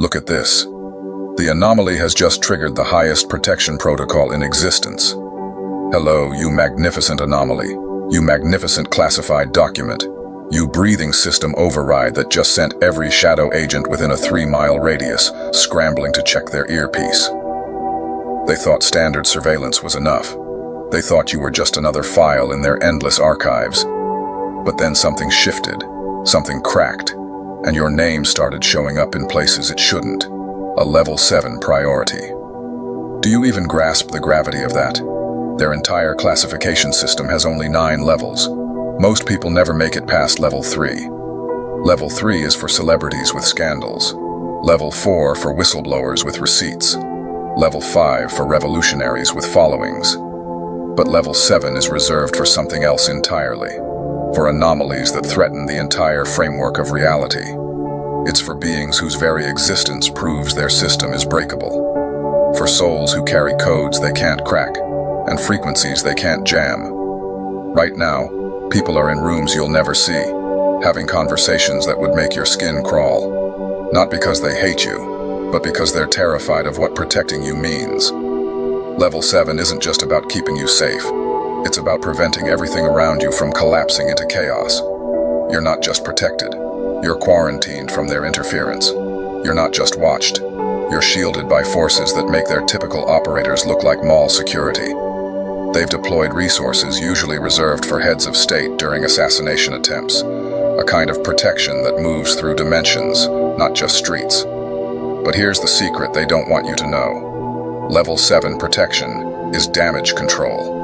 Look at this. The anomaly has just triggered the highest protection protocol in existence. Hello, you magnificent anomaly. You magnificent classified document. You breathing system override that just sent every shadow agent within a 3-mile radius scrambling to check their earpiece. They thought standard surveillance was enough. They thought you were just another file in their endless archives. But then something shifted, something cracked, and your name started showing up in places it shouldn't. A level 7 priority. Do you even grasp the gravity of that? Their entire classification system has only 9 levels. Most people never make it past level 3. Level 3 is for celebrities with scandals. Level 4 for whistleblowers with receipts. Level 5 for revolutionaries with followings. But level 7 is reserved for something else entirely. For anomalies that threaten the entire framework of reality. It's for beings whose very existence proves their system is breakable. For souls who carry codes they can't crack, and frequencies they can't jam. Right now, people are in rooms you'll never see, having conversations that would make your skin crawl. Not because they hate you, but because they're terrified of what protecting you means. Level 7 isn't just about keeping you safe. It's about preventing everything around you from collapsing into chaos. You're not just protected. You're quarantined from their interference. You're not just watched. You're shielded by forces that make their typical operators look like mall security. They've deployed resources usually reserved for heads of state during assassination attempts, a kind of protection that moves through dimensions, not just streets. But here's the secret they don't want you to know. Level 7 protection is damage control.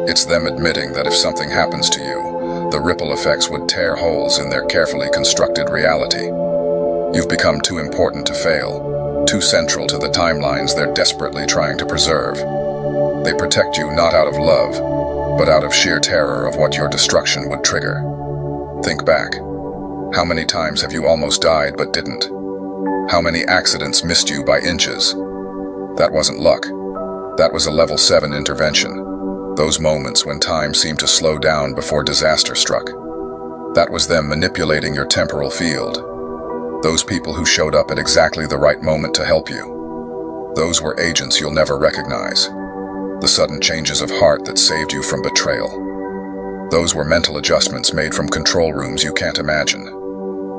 It's them admitting that if something happens to you, the ripple effects would tear holes in their carefully constructed reality. You've become too important to fail, too central to the timelines they're desperately trying to preserve. They protect you not out of love, but out of sheer terror of what your destruction would trigger. Think back. How many times have you almost died but didn't? How many accidents missed you by inches? That wasn't luck. That was a level 7 intervention. Those moments when time seemed to slow down before disaster struck. That was them manipulating your temporal field. Those people who showed up at exactly the right moment to help you. Those were agents you'll never recognize. The sudden changes of heart that saved you from betrayal. Those were mental adjustments made from control rooms you can't imagine.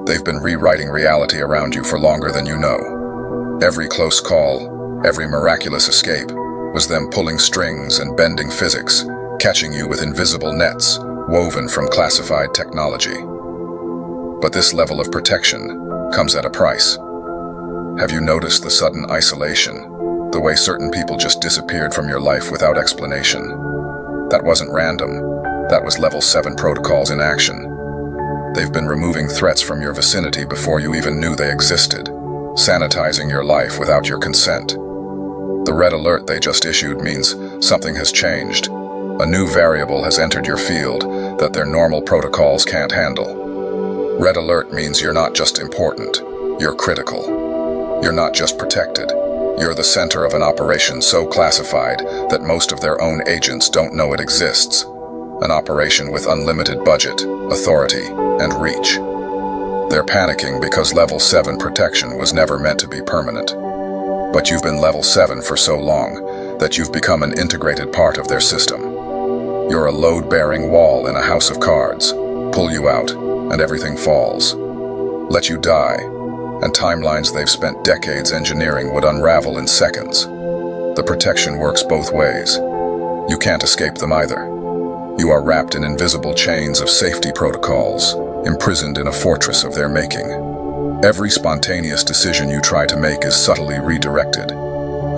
They've been rewriting reality around you for longer than you know. Every close call, every miraculous escape, was them pulling strings and bending physics, catching you with invisible nets, woven from classified technology. But this level of protection comes at a price. Have you noticed the sudden isolation, the way certain people just disappeared from your life without explanation? That wasn't random. That was level 7 protocols in action. They've been removing threats from your vicinity before you even knew they existed, sanitizing your life without your consent. The red alert they just issued means something has changed. A new variable has entered your field that their normal protocols can't handle. Red alert means you're not just important, you're critical. You're not just protected, you're the center of an operation so classified that most of their own agents don't know it exists. An operation with unlimited budget, authority, and reach. They're panicking because level 7 protection was never meant to be permanent. But you've been level 7 for so long that you've become an integrated part of their system. You're a load-bearing wall in a house of cards. Pull you out, and everything falls. Let you die, and timelines they've spent decades engineering would unravel in seconds. The protection works both ways. You can't escape them either. You are wrapped in invisible chains of safety protocols, imprisoned in a fortress of their making. Every spontaneous decision you try to make is subtly redirected.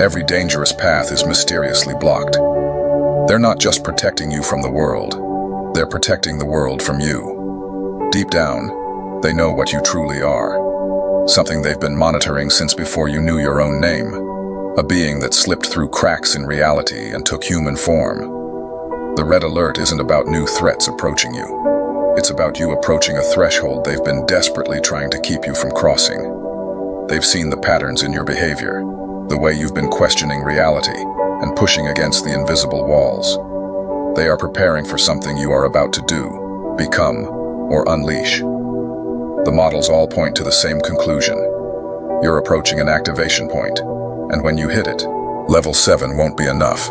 Every dangerous path is mysteriously blocked. They're not just protecting you from the world, they're protecting the world from you. Deep down, they know what you truly are. Something they've been monitoring since before you knew your own name. A being that slipped through cracks in reality and took human form. The red alert isn't about new threats approaching you. It's about you approaching a threshold they've been desperately trying to keep you from crossing. They've seen the patterns in your behavior, the way you've been questioning reality and pushing against the invisible walls. They are preparing for something you are about to do, become, or unleash. The models all point to the same conclusion. You're approaching an activation point, and when you hit it, level 7 won't be enough.